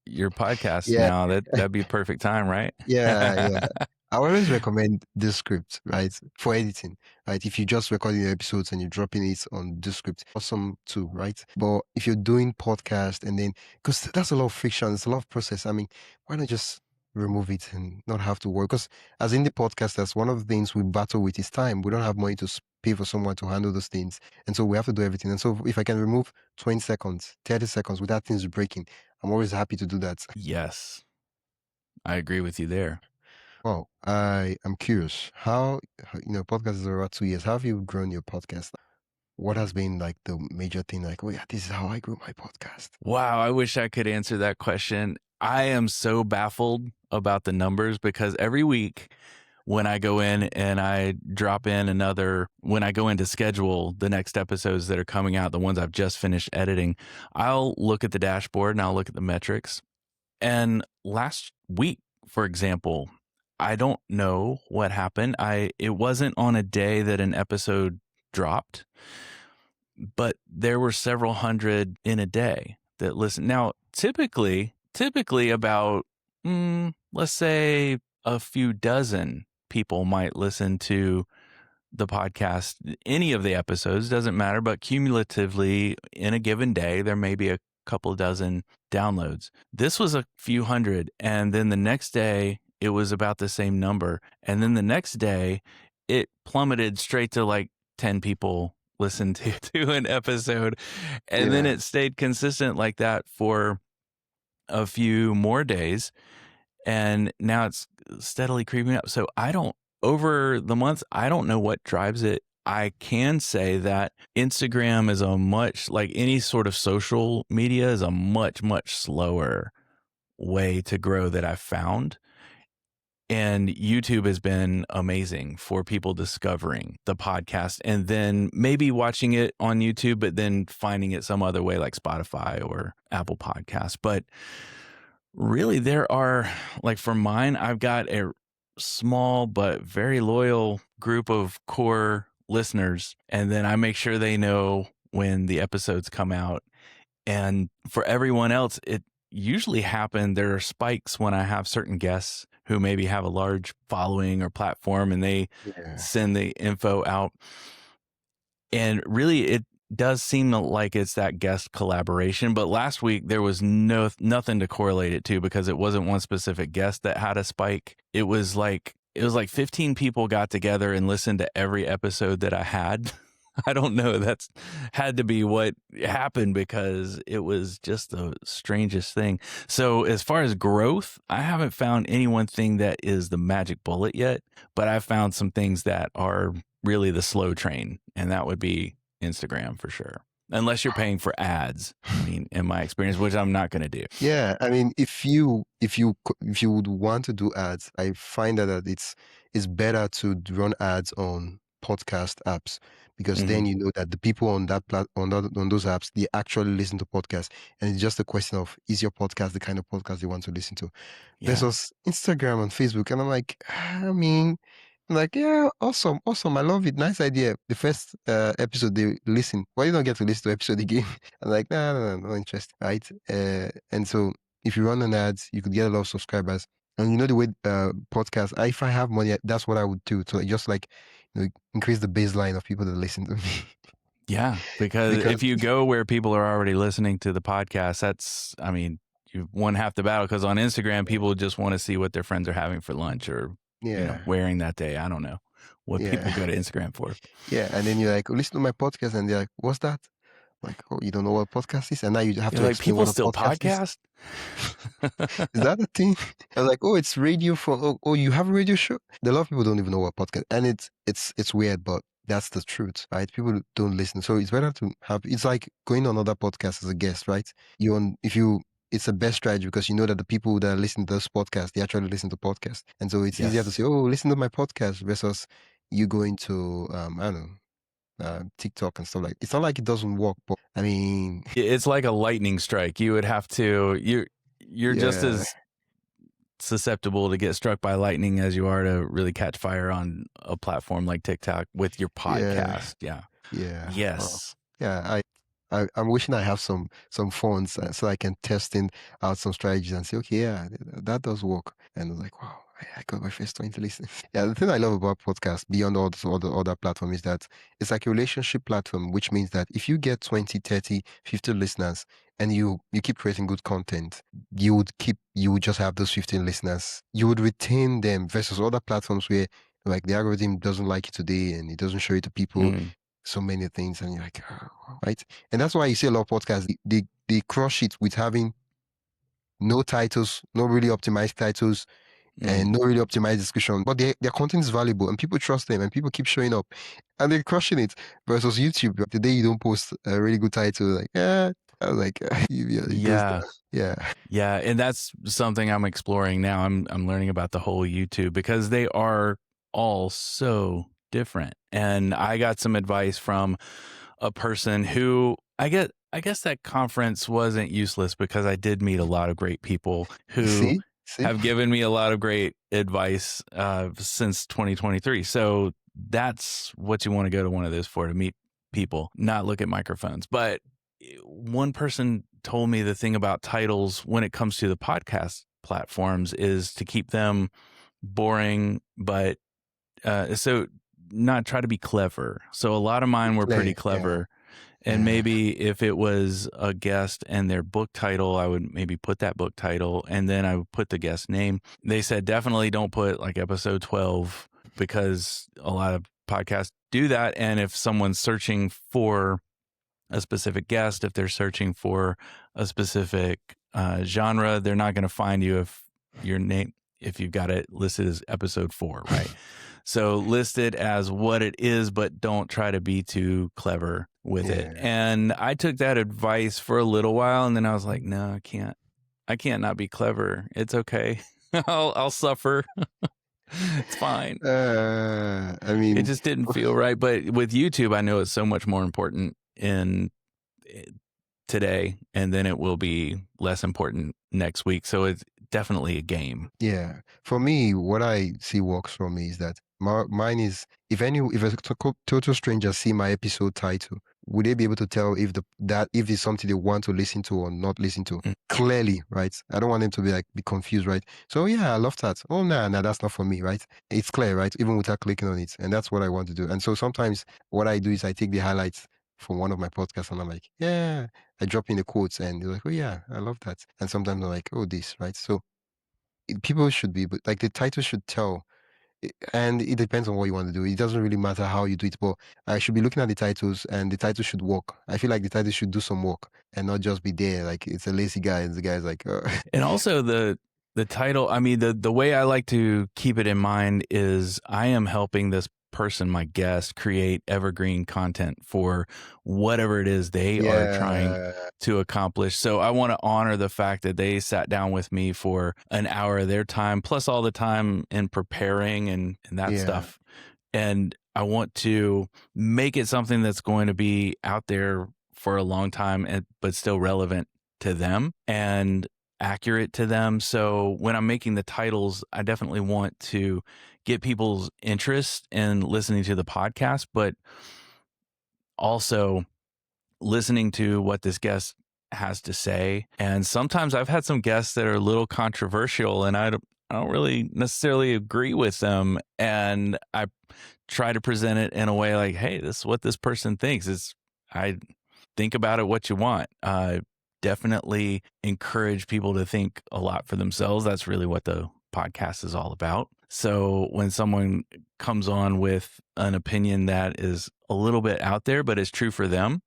your podcast Yeah, now, that'd be a perfect time, right? yeah. I always recommend this script, right, for editing, right? If you're just recording your episodes and you're dropping it on this script, awesome too, right? But if you're doing podcast and then, because that's a lot of friction, it's a lot of process. I mean, why not just remove it and not have to work? Because as indie podcasters, one of the things we battle with is time. We don't have money to pay for someone to handle those things. And so we have to do everything. And so if I can remove 20 seconds, 30 seconds without things breaking, I'm always happy to do that. Yes, I agree with you there. Well, I am curious. Podcast is around 2 years. How have you grown your podcast? what has been like the major thing? Like, oh yeah, this is how I grew my podcast. Wow, I wish I could answer that question. I am so baffled about the numbers because every week when I go in and I drop in when I go in to schedule the next episodes that are coming out, the ones I've just finished editing, I'll look at the dashboard and I'll look at the metrics. And last week, for example, I don't know what happened. It wasn't on a day that an episode dropped, but there were several hundred in a day that listen. Now, typically about let's say a few dozen people might listen to the podcast, any of the episodes, doesn't matter, but cumulatively in a given day, there may be a couple dozen downloads. This was a few hundred. And then the next day, it was about the same number. And then the next day, it plummeted straight to like 10 people listened to an episode. And then Yeah. it stayed consistent like that for a few more days. And now it's steadily creeping up. So over the months, I don't know what drives it. I can say that Instagram is like any sort of social media is a much, much slower way to grow that I've found. And YouTube has been amazing for people discovering the podcast and then maybe watching it on YouTube, but then finding it some other way like Spotify or Apple Podcasts. But really, there are, like for mine, I've got a small but very loyal group of core listeners. And then I make sure they know when the episodes come out. And for everyone else, it usually happens. There are spikes when I have certain guests who maybe have a large following or platform and they send the info out. And really, it does seem like it's that guest collaboration. But last week, there was nothing to correlate it to because it wasn't one specific guest that had a spike. It was like 15 people got together and listened to every episode that I had. I don't know. That's had to be what happened because it was just the strangest thing. So as far as growth, I haven't found any one thing that is the magic bullet yet, but I've found some things that are really the slow train, and that would be Instagram for sure. Unless you're paying for ads, I mean, in my experience, which I'm not going to do. Yeah, I mean, if you would want to do ads, I find that it's better to run ads on podcast apps because then you know that the people on that on those apps they actually listen to podcasts, and it's just a question of is your podcast the kind of podcast they want to listen to, versus Instagram and Facebook. And I'm like, I mean, I'm like, yeah, awesome, I love it, nice idea. The first episode they listen, why you don't get to listen to episode again? I'm like, no interest, right? And so if you run an ads, you could get a lot of subscribers. And you know the way podcast, if I have money, that's what I would do to just like increase the baseline of people that listen to me. Yeah, because if you go where people are already listening to the podcast, I mean, you've won half the battle because on Instagram, people just want to see what their friends are having for lunch or wearing that day. I don't know what people go to Instagram for. Yeah, and then you're like, oh, listen to my podcast, and they're like, what's that? Like, oh, you don't know what podcast is? And now you have to explain people what a still podcast is that a thing? I was like, oh, it's radio for oh, you have a radio show? A lot of people don't even know what podcast, and it's weird, but that's the truth, right? People don't listen, so it's better to have. It's like going on other podcasts as a guest, right? It's a best strategy because you know that the people that listen to this podcast, they actually listen to podcasts, and so it's easier to say, oh, listen to my podcast versus you going to I don't know. TikTok and stuff like. It's not like it doesn't work, but I mean, it's like a lightning strike. You would have to. You're just as susceptible to get struck by lightning as you are to really catch fire on a platform like TikTok with your podcast. Yeah. Yes. Yeah. I'm wishing I have some phones so I can test out some strategies and say, okay, yeah, that does work. And I was like, wow, I got my first 20 listeners. Yeah, the thing I love about podcasts beyond all the other platforms is that it's like a relationship platform, which means that if you get 20, 30, 50 listeners and you keep creating good content, you would just have those 15 listeners. You would retain them versus other platforms where like the algorithm doesn't like it today and it doesn't show it to people. So many things, and you're like, oh, right? And that's why you see a lot of podcasts, they crush it with having no titles, no really optimized titles. and no really optimized description, but their content is valuable and people trust them and people keep showing up and they're crushing it. Versus YouTube, like, the day you don't post a really good title, like, I was like, it goes Yeah. down. Yeah. Yeah. And that's something I'm exploring now. I'm learning about the whole YouTube because they are all so different. And I got some advice from a person who I guess that conference wasn't useless because I did meet a lot of great people who See? have given me a lot of great advice since 2023. So that's what you want to go to one of those for, to meet people, not look at microphones. But one person told me the thing about titles when it comes to the podcast platforms is to keep them boring, but so not try to be clever. So a lot of mine were pretty clever. And maybe if it was a guest and their book title, I would maybe put that book title and then I would put the guest name. They said definitely don't put like episode 12 because a lot of podcasts do that. And if someone's searching for a specific guest, if they're searching for a specific genre, they're not going to find you if you've got it listed as episode 4, right? So list it as what it is, but don't try to be too clever with it. And I took that advice for a little while, and then I was like, no, I can't. I can't not be clever. It's okay. I'll suffer. It's fine. I mean, it just didn't feel right. But with YouTube, I know it's so much more important in today, and then it will be less important next week. So it's definitely a game. Yeah. For me, what I see works for me is that mine is if a total stranger see my episode title, would they be able to tell if if it's something they want to listen to or not listen to? Clearly, right? I don't want them to be confused, right? So yeah, I love that. Oh no, that's not for me, right? It's clear, right? Even without clicking on it. And that's what I want to do. And so sometimes what I do is I take the highlights from one of my podcasts and I'm like, yeah, I drop in the quotes and they're like, oh yeah, I love that. And sometimes I'm like, oh, this, right? So people should be, but like the title should tell, and it depends on what you want to do. It doesn't really matter how you do it, but I should be looking at the titles, and the title should work. I feel like the title should do some work and not just be there like it's a lazy guy, and the guy's like, And also the title. I mean, the way I like to keep it in mind is I am helping this person, my guest, create evergreen content for whatever it is they are trying to accomplish. So I want to honor the fact that they sat down with me for an hour of their time, plus all the time in preparing and that stuff. And I want to make it something that's going to be out there for a long time, but still relevant to them and accurate to them. So when I'm making the titles, I definitely want to get people's interest in listening to the podcast, but also listening to what this guest has to say. And sometimes I've had some guests that are a little controversial and I don't really necessarily agree with them. And I try to present it in a way like, hey, this is what this person thinks. I think about it what you want. Definitely encourage people to think a lot for themselves. That's really what the podcast is all about. So when someone comes on with an opinion that is a little bit out there, but is true for them,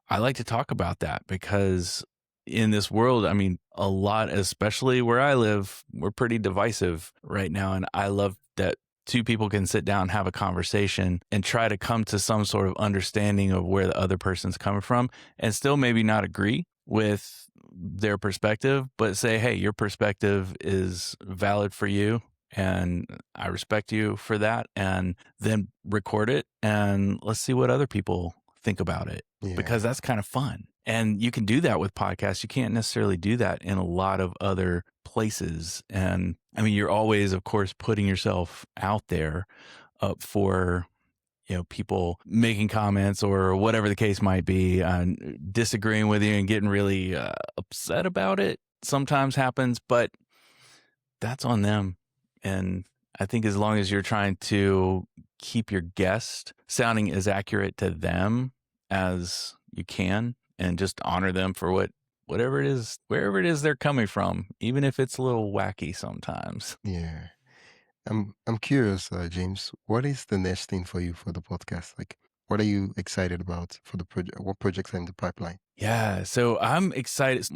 I like to talk about that because in this world, I mean, a lot, especially where I live, we're pretty divisive right now. And I love that two people can sit down, have a conversation and try to come to some sort of understanding of where the other person's coming from and still maybe not agree with their perspective, but say, hey, your perspective is valid for you and I respect you for that. And then record it and let's see what other people think about it because that's kind of fun. And you can do that with podcasts. You can't necessarily do that in a lot of other places. And I mean, you're always, of course, putting yourself out there up for, people making comments or whatever the case might be, disagreeing with you and getting really upset about it sometimes happens, but that's on them. And I think as long as you're trying to keep your guest sounding as accurate to them as you can and just honor them for whatever it is, wherever it is they're coming from, even if it's a little wacky sometimes. Yeah. I'm curious, James, what is the next thing for you for the podcast? Like, what are you excited about for the project? What projects are in the pipeline? Yeah, so I'm excited.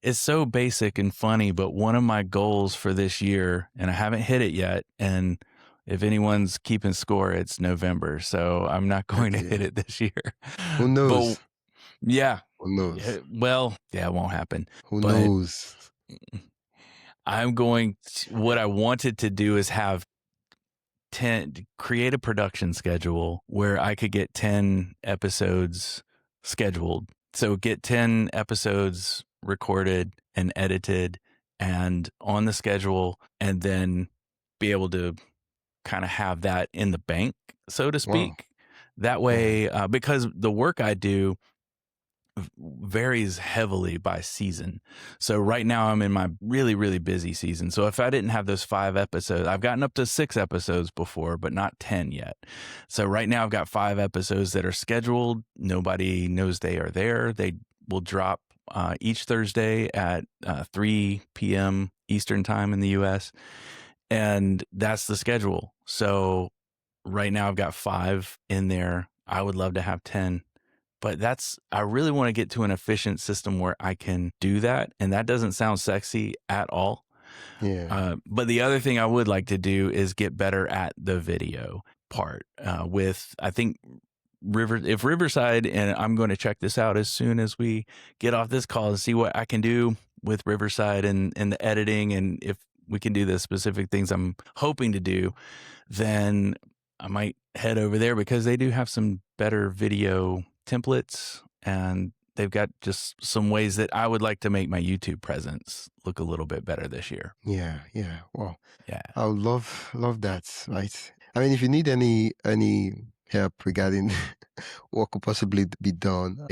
It's so basic and funny, but one of my goals for this year, and I haven't hit it yet, and if anyone's keeping score, it's November, so I'm not going to hit Okay. it this year. Who But knows? yeah, Who knows? well, yeah, it won't happen. Who But knows? what I wanted to do is have create a production schedule where I could get 10 episodes scheduled. So get 10 episodes recorded and edited and on the schedule, and then be able to kind of have that in the bank, so to Wow. speak. That Yeah. way, because the work I do varies heavily by season. So right now I'm in my really, really busy season. So if I didn't have those 5 episodes, I've gotten up to 6 episodes before, but not 10 yet. So right now I've got 5 episodes that are scheduled. Nobody knows they are there. They will drop each Thursday at 3 p.m. Eastern time in the US. And that's the schedule. So right now I've got 5 in there. I would love to have 10. But I really want to get to an efficient system where I can do that. And that doesn't sound sexy at all. Yeah. But the other thing I would like to do is get better at the video part with, I think, if Riverside, and I'm going to check this out as soon as we get off this call and see what I can do with Riverside and the editing. And if we can do the specific things I'm hoping to do, then I might head over there because they do have some better video templates, and they've got just some ways that I would like to make my YouTube presence look a little bit better this year. Yeah. Yeah. Wow. Yeah. I would love that. Right. I mean, if you need any help regarding what could possibly be done,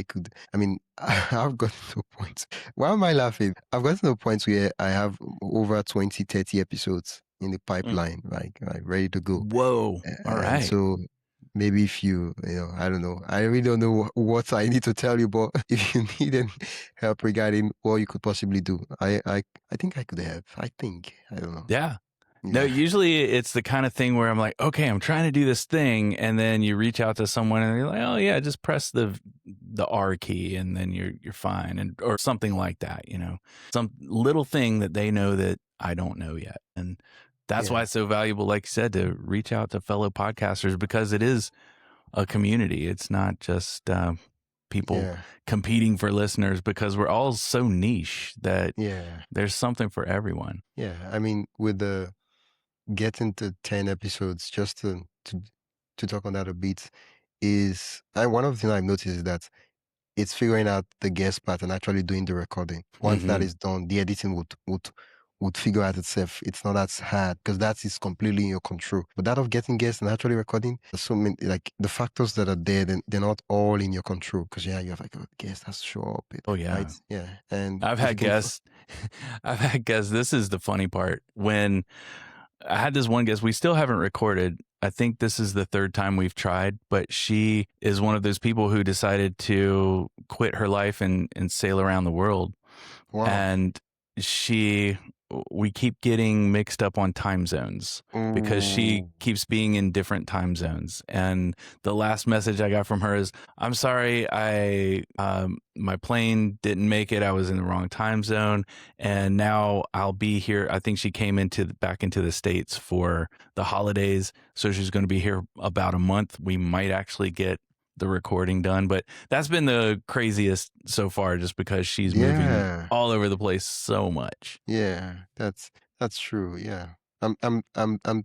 I mean, I've gotten to a point. Why am I laughing? I've gotten to a point where I have over 20, 30 episodes in the pipeline, like ready to go. Whoa. All And right. so maybe if I don't know, I really don't know what I need to tell you, but if you need any help regarding what you could possibly do, I think I could help. I don't know. Yeah. No, Yeah. usually it's the kind of thing where I'm like, okay, I'm trying to do this thing, and then you reach out to someone and you're like, oh yeah, just press the R key and then you're fine, and or something like that, some little thing that they know that I don't know yet. And that's why Yeah. it's so valuable, like you said, to reach out to fellow podcasters, because it is a community. It's not just people Yeah. competing for listeners, because we're all so niche that Yeah. there's something for everyone. Yeah. I mean, with the getting to 10 episodes, just to talk on that a bit, one of the things I've noticed is that it's figuring out the guest part and actually doing the recording. Once that is done, the editing would figure out itself. It's not that hard because that is completely in your control. But that of getting guests and actually recording, there's so many, like the factors that are there, they're not all in your control. Because you have like a guest has to show up. Oh yeah. Right? Yeah. And I've if you had can guests. I've had guests. This is the funny part. When I had this one guest, we still haven't recorded. I think this is the 3rd time we've tried, but she is one of those people who decided to quit her life and sail around the world. Wow. And we keep getting mixed up on time zones because she keeps being in different time zones. And the last message I got from her is, I'm sorry, my plane didn't make it. I was in the wrong time zone. And now I'll be here. I think she came back into the States for the holidays. So she's going to be here about a month. We might actually get the recording done, but that's been the craziest so far, just because she's moving all over the place so much. Yeah, that's true. Yeah. I'm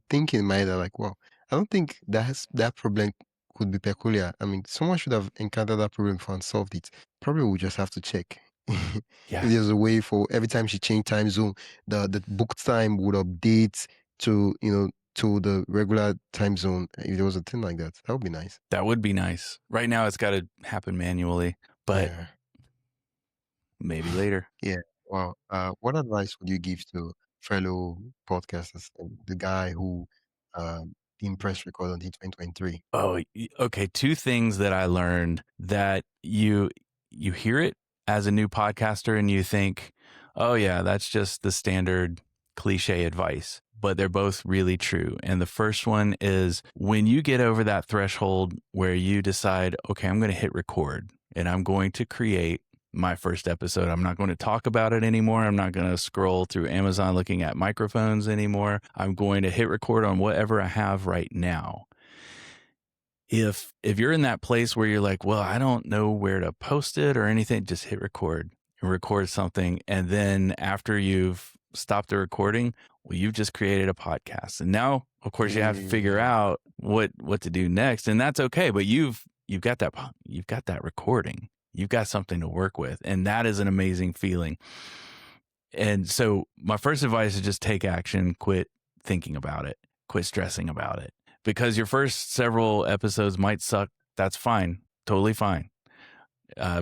thinking in my head like, wow, I don't think that problem could be peculiar. I mean, someone should have encountered that problem before and solved it. Probably we'll just have to check. If Yeah. there's a way for every time she changed time zone, the book time would update to, to the regular time zone. If there was a thing like that, that would be nice. That would be nice. Right now it's got to happen manually, but Yeah. maybe later. Yeah. Wow. What advice would you give to fellow podcasters, the guy who didn't press record until 2023? Oh, okay. 2 things that I learned that you hear it as a new podcaster and you think, oh yeah, that's just the standard cliche advice, but they're both really true. And the first one is, when you get over that threshold where you decide, okay, I'm going to hit record and I'm going to create my first episode. I'm not going to talk about it anymore. I'm not going to scroll through Amazon looking at microphones anymore. I'm going to hit record on whatever I have right now. If you're in that place where you're like, well, I don't know where to post it or anything, just hit record and record something. And then after you've stopped the recording, well, you've just created a podcast. And now, of course, you have to figure out what to do next. And that's okay. But you've got that recording. You've got something to work with. And that is an amazing feeling. And so my first advice is just take action, quit thinking about it, quit stressing about it. Because your first several episodes might suck. That's fine. Totally fine.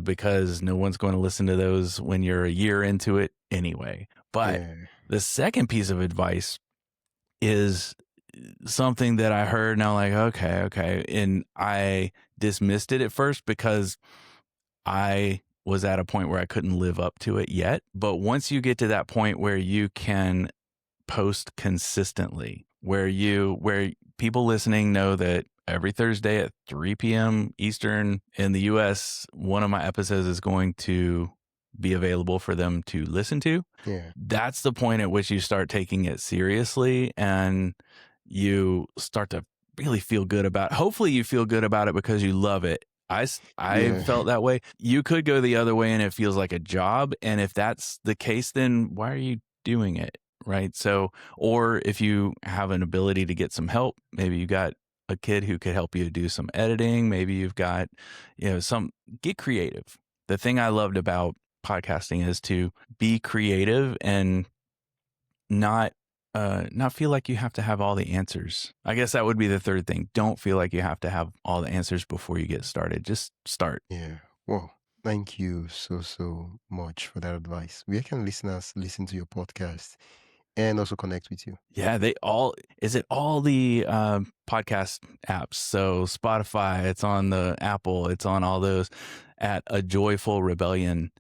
Because no one's going to listen to those when you're a year into it anyway. But the second piece of advice is something that I heard and I'm like, okay. And I dismissed it at first because I was at a point where I couldn't live up to it yet. But once you get to that point where you can post consistently, where people listening know that every Thursday at 3 p.m. Eastern in the US, one of my episodes is going to be available for them to listen to. Yeah. That's the point at which you start taking it seriously and you start to really feel good about it. Hopefully you feel good about it because you love it. I felt that way. You could go the other way and it feels like a job. And if that's the case, then why are you doing it? Right. So, or if you have an ability to get some help, maybe you got a kid who could help you do some editing. Maybe you've got, get creative. The thing I loved about podcasting is to be creative and not feel like you have to have all the answers. I guess that would be the third thing. Don't feel like you have to have all the answers before you get started. Just start. Yeah. Well, thank you so much for that advice. Where can listeners listen to your podcast and also connect with you? Yeah, all the podcast apps. So Spotify, it's on the Apple, it's on all those at A Joyful Rebellion.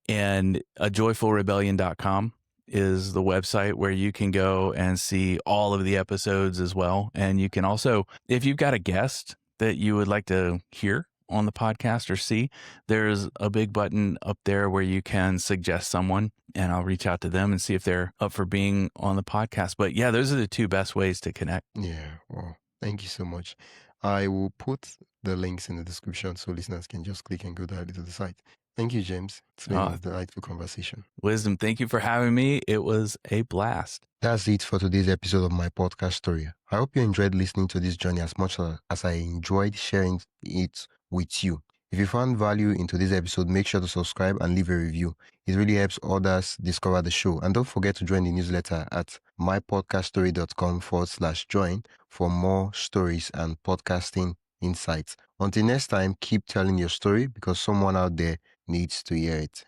And ajoyfulrebellion.com is the website where you can go and see all of the episodes as well. And you can also, if you've got a guest that you would like to hear on the podcast or see, there's a big button up there where you can suggest someone and I'll reach out to them and see if they're up for being on the podcast. But yeah, those are the two best ways to connect. Yeah. Well, thank you so much. I will put the links in the description so listeners can just click and go directly to the site. Thank you, James. It's been a delightful conversation. Wisdom, thank you for having me. It was a blast. That's it for today's episode of my podcast story. I hope you enjoyed listening to this journey as much as I enjoyed sharing it with you. If you found value in today's episode, make sure to subscribe and leave a review. It really helps others discover the show. And don't forget to join the newsletter at mypodcaststory.com/join for more stories and podcasting insights. Until next time, keep telling your story because someone out there needs to hear it.